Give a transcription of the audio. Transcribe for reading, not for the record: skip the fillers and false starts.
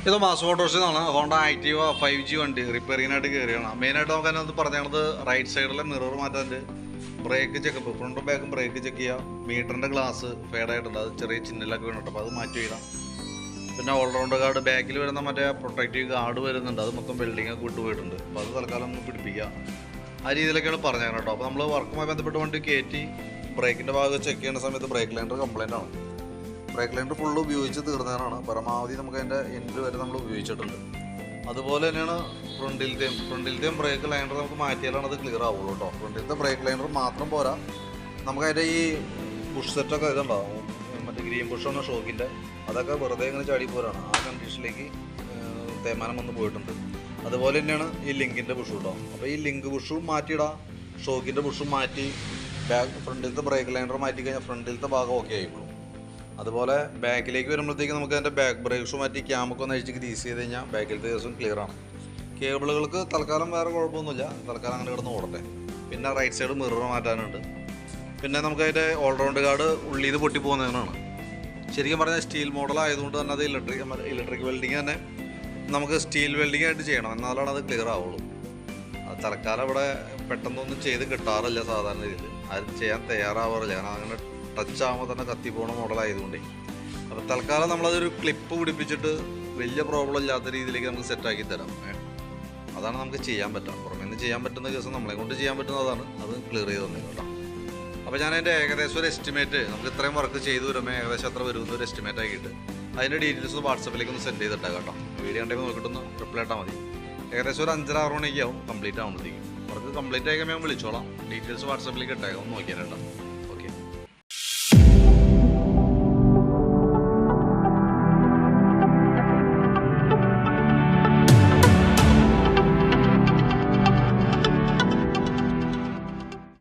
ഇത് മാസ് മോട്ടോഴ്സിൽ നിന്നാണ് Honda Activa 5G വണ്ടി റിപ്പയറിങ്ങിനായിട്ട് കയറിയാണ്. മെയിനായിട്ട് നമുക്ക് അതിനകത്ത് പറഞ്ഞത് റൈറ്റ് സൈഡിലെ മിറർ മാറ്റാൻ്റെ ബ്രേക്ക് ചെക്കപ്പ്, ഫ്രണ്ടും ബാക്കും ബ്രേക്ക് ചെക്ക് ചെയ്യുക. മീറ്ററിൻ്റെ ഗ്ലാസ് ഫേഡായിട്ടുണ്ട്, അത് ചെറിയ ചിഹ്നലൊക്കെ വീണിട്ട് അപ്പോൾ അത് മാറ്റി വയ്ക്കണം. പിന്നെ ഓൾറൗണ്ട് ഗാർഡ് ബാക്കിൽ വരുന്ന മറ്റേ പ്രൊട്ടക്റ്റീവ് ഗാർഡ് വരുന്നുണ്ട്, അത് മൊത്തം വെൽഡിങ്ങൊക്കെ വിട്ടുപോയിട്ടുണ്ട്. അപ്പോൾ അത് തൽക്കാലം ഒന്ന് പിടിപ്പിക്കുക. ആ രീതിയിലൊക്കെയാണ് പറഞ്ഞത് കേട്ടോ. അപ്പോൾ നമ്മൾ വർക്കുമായി ബന്ധപ്പെട്ട് വണ്ടി കയറ്റി ബ്രേക്കിൻ്റെ ഭാഗം ചെക്ക് ചെയ്യുന്ന സമയത്ത് ബ്രേക്ക് ലൈനർ കംപ്ലൈൻ്റ് ആണ്. ബ്രേക്ക് ലൈനർ ഫുള്ള് ഉപയോഗിച്ച് തീർന്നതാണ്. പരമാവധി നമുക്ക് അതിൻ്റെ എൻഡ് വരെ നമ്മൾ ഉപയോഗിച്ചിട്ടുണ്ട്. അതുപോലെ തന്നെയാണ് ഫ്രണ്ടിലത്തെയും ബ്രേക്ക് ലൈനർ നമുക്ക് മാറ്റിയാലാണ് അത് ക്ലിയർ ആവുള്ളൂ കേട്ടോ. ഫ്രണ്ടിലത്തെ ബ്രേക്ക് ലൈനർ മാത്രം പോരാ, നമുക്ക് അതിൻ്റെ ഈ ബുഷ് സെറ്റൊക്കെ ഇതുണ്ടാവും, മറ്റേ ഗ്രീൻ ബുഷാണ് ഷോക്കിൻ്റെ, അതൊക്കെ വെറുതെ ഇങ്ങനെ ചാടിപ്പോരാണ്. ആ കണ്ടീഷനിലേക്ക് തേമാനം വന്ന് പോയിട്ടുണ്ട്. അതുപോലെ തന്നെയാണ് ഈ ലിങ്കിൻ്റെ ബുഷ് കേട്ടോ. അപ്പോൾ ഈ ലിങ്ക് ബുഷും മാറ്റിയിടാം, ഷോക്കിൻ്റെ ബുഷും മാറ്റി ഫ്രണ്ടിലത്തെ ബ്രേക്ക് ലൈനർ മാറ്റി കഴിഞ്ഞാൽ ഫ്രണ്ടിലത്തെ ഭാഗം ഓക്കെ ആയിക്കോളും. അതുപോലെ ബാക്കിലേക്ക് വരുമ്പോഴത്തേക്ക് നമുക്ക് അതിൻ്റെ ബാക്ക് ബ്രേക്സ് മാറ്റി ക്യാമൊക്കെ ഒന്ന് അഴിച്ച് ഗ്രീസ് ചെയ്ത് കഴിഞ്ഞാൽ ബാക്കിലത്തെ ദിവസം ക്ലിയറാണ്. കേബിളുകൾക്ക് തൽക്കാലം വേറെ കുഴപ്പമൊന്നുമില്ല, തൽക്കാലം അങ്ങനെ കിടന്ന് ഓടട്ടെ. പിന്നെ റൈറ്റ് സൈഡ് മിറർ മാറ്റാനുണ്ട്. പിന്നെ നമുക്ക് അതിൻ്റെ ഓൾറൗണ്ട് ഗാർഡ് ഉള്ളിൽ നിന്ന് പൊട്ടി പോകുന്നതിനാണ്. ശരിക്കും പറഞ്ഞാൽ സ്റ്റീൽ മോഡൽ ആയതുകൊണ്ട് തന്നെ അത് ഇലക്ട്രിക് വെൽഡിങ് തന്നെ നമുക്ക് സ്റ്റീൽ വെൽഡിങ് ആയിട്ട് ചെയ്യണം, എന്നാലാണ് അത് ക്ലിയർ ആവുള്ളൂ. അത് തൽക്കാലം ഇവിടെ പെട്ടെന്നൊന്നും ചെയ്ത് കിട്ടാറില്ല സാധാരണ രീതിയിൽ, ആരും ചെയ്യാൻ തയ്യാറാവാറില്ല. കാരണം അങ്ങനെ ടച്ച് ആകുമ്പോൾ തന്നെ കത്തിപ്പോണ മോഡലായതുകൊണ്ടേ. അപ്പോൾ തൽക്കാലം നമ്മളതൊരു ക്ലിപ്പ് പിടിപ്പിച്ചിട്ട് വലിയ പ്രോബ്ലം ഇല്ലാത്ത രീതിയിലേക്ക് നമുക്ക് സെറ്റാക്കി തരാം. അതാണ് നമുക്ക് ചെയ്യാൻ പറ്റുക. പുറമേ നിന്ന് ചെയ്യാൻ പറ്റുന്ന കേസ് നമ്മളെ കൊണ്ട് ചെയ്യാൻ പറ്റുന്നതാണ്, അത് ക്ലിയർ ചെയ്ത് തന്നെ കേട്ടോ. അപ്പോൾ ഞാൻ അതിൻ്റെ ഏകദേശം ഒരു എസ്റ്റിമേറ്റ്, നമുക്ക് ഇത്രയും വർക്ക് ചെയ്തു വരുമ്പോൾ ഏകദേശം അത്ര വരുന്ന ഒരു എസ്റ്റിമേറ്റ് ആക്കിയിട്ട് അതിൻ്റെ ഡീറ്റെയിൽസ് വാട്സപ്പിലേക്ക് ഒന്ന് സെൻഡ് ചെയ്തിട്ടാണ് കേട്ടോ. വീഡിയോ കണ്ടെങ്കിൽ നോക്കിയിട്ടൊന്ന് റിപ്ലൈ ഇട്ടാൽ മതി. ഏകദേശം ഒരു 5-6 മണിയൊക്കെ ആവും കംപ്ലീറ്റ് ആവുമ്പോഴത്തേക്കും. വർക്ക് കംപ്ലീറ്റ് ആയി കഴിയുമ്പോൾ ഞാൻ വിളിച്ചോളാം. ഡീറ്റെയിൽസ് വാട്സപ്പിലേക്ക് ഇട്ടേക്കാം, ഒന്ന് നോക്കിയാൽ കേട്ടോ.